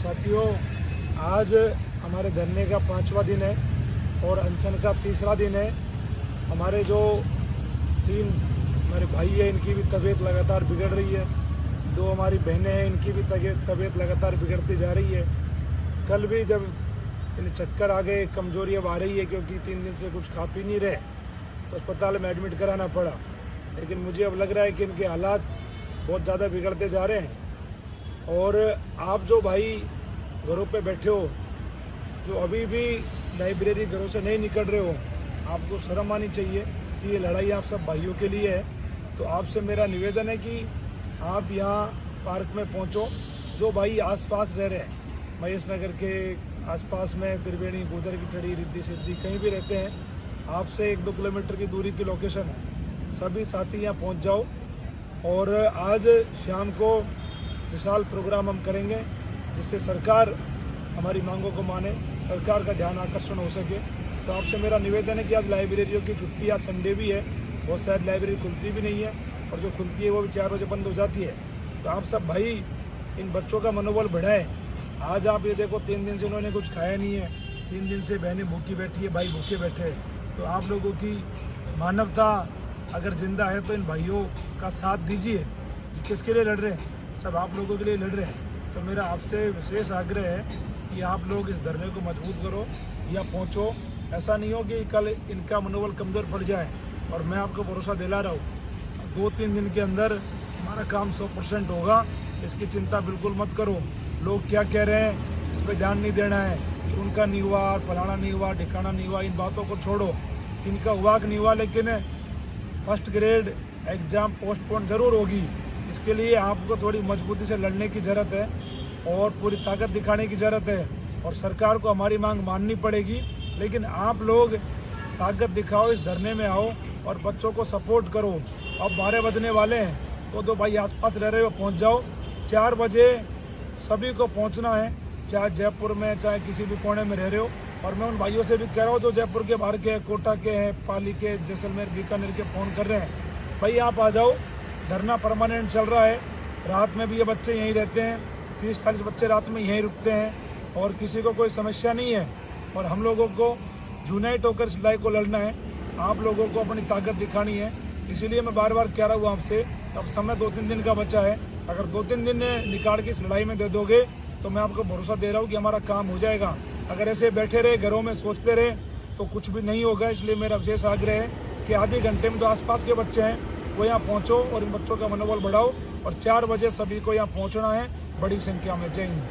साथियों, आज हमारे धरने का 5वां दिन है और अनशन का 3रा दिन है। हमारे जो 3 हमारे भाई हैं, इनकी भी तबीयत लगातार बिगड़ रही है। 2 हमारी बहनें हैं, इनकी भी तबीयत लगातार बिगड़ती जा रही है। कल भी जब इन्हें चक्कर आ गए, कमजोरी अब आ रही है क्योंकि 3 दिन से कुछ खा पी नहीं रहे, तो अस्पताल में एडमिट कराना पड़ा। लेकिन मुझे अब लग रहा है कि इनके हालात बहुत ज़्यादा बिगड़ते जा रहे हैं। और आप जो भाई घरों पे बैठे हो, जो अभी भी लाइब्रेरी घरों से नहीं निकल रहे हो, आपको शर्म आनी चाहिए कि ये लड़ाई आप सब भाइयों के लिए है। तो आपसे मेरा निवेदन है कि आप यहाँ पार्क में पहुँचो। जो भाई आसपास रह रहे हैं, महेश नगर के आसपास में, त्रिवेणी, गुजर की छड़ी, रिद्धि सिद्धि, कहीं भी रहते हैं, आपसे 1-2 किलोमीटर की दूरी की लोकेशन है। सभी साथी यहाँ पहुँच जाओ। और आज शाम को विशाल प्रोग्राम हम करेंगे जिससे सरकार हमारी मांगों को माने, सरकार का ध्यान आकर्षण हो सके। तो आपसे मेरा निवेदन है कि आज लाइब्रेरियों की छुट्टी, आज संडे भी है, बहुत सारी लाइब्रेरी खुलती भी नहीं है और जो खुलती है वो भी 4 बजे बंद हो जाती है। तो आप सब भाई इन बच्चों का मनोबल बढ़ाएं। आज आप ये देखो, 3 दिन से उन्होंने कुछ खाया नहीं है, 3 दिन से बहनें भूखी बैठी है, भाई भूखे बैठे हैं। तो आप लोगों की मानवता अगर जिंदा है तो इन भाइयों का साथ दीजिए। किसके लिए लड़ रहे हैं? सब आप लोगों के लिए लड़ रहे हैं। तो मेरा आपसे विशेष आग्रह है कि आप लोग इस धरने को मजबूत करो या पहुंचो। ऐसा नहीं हो कि कल इनका मनोबल कमज़ोर पड़ जाए। और मैं आपको भरोसा दिला रहा हूँ, 2-3 दिन के अंदर हमारा काम 100% होगा। इसकी चिंता बिल्कुल मत करो। लोग क्या कह रहे हैं इस पर ध्यान नहीं देना है कि उनका नहीं हुआ, फलाना नहीं हुआ, ठिकाना नहीं हुआ, इन बातों को छोड़ो। इनका हुआ कि नहीं हुआ, लेकिन फर्स्ट ग्रेड एग्ज़ाम पोस्टपोन ज़रूर होगी। इसके लिए आपको थोड़ी मजबूती से लड़ने की ज़रूरत है और पूरी ताकत दिखाने की ज़रूरत है। और सरकार को हमारी मांग माननी पड़ेगी। लेकिन आप लोग ताकत दिखाओ, इस धरने में आओ और बच्चों को सपोर्ट करो। अब 12 बजने वाले हैं, तो जो भाई आसपास रह रहे हो पहुंच जाओ। 4 बजे सभी को पहुंचना है, चाहे जयपुर में, चाहे किसी भी कोने में रह रहे हो। और मैं उन भाइयों से भी कह रहा हूँ जो जयपुर के बाहर के, कोटा के हैं, पाली के, जैसलमेर, बीकानेर के फ़ोन कर रहे हैं, भाई आप आ जाओ। धरना परमानेंट चल रहा है। रात में भी ये बच्चे यहीं रहते हैं, 30-40 बच्चे रात में यहीं रुकते हैं और किसी को कोई समस्या नहीं है। और हम लोगों को यूनाइट होकर इस लड़ाई को लड़ना है। आप लोगों को अपनी ताकत दिखानी है। इसीलिए मैं बार बार कह रहा हूँ आपसे, अब समय 2-3 दिन का बचा है। अगर 2-3 दिन निकाल के इस लड़ाई में दे दोगे तो मैं आपको भरोसा दे रहा हूँ कि हमारा काम हो जाएगा। अगर ऐसे बैठे रहे, घरों में सोचते रहे, तो कुछ भी नहीं होगा। इसलिए मेरा विशेष आग्रह है कि आधे घंटे में जो आसपास के बच्चे हैं वो यहाँ पहुँचो और इन बच्चों का मनोबल बढ़ाओ। और 4 बजे सभी को यहाँ पहुँचना है, बड़ी संख्या में। जय हिंद।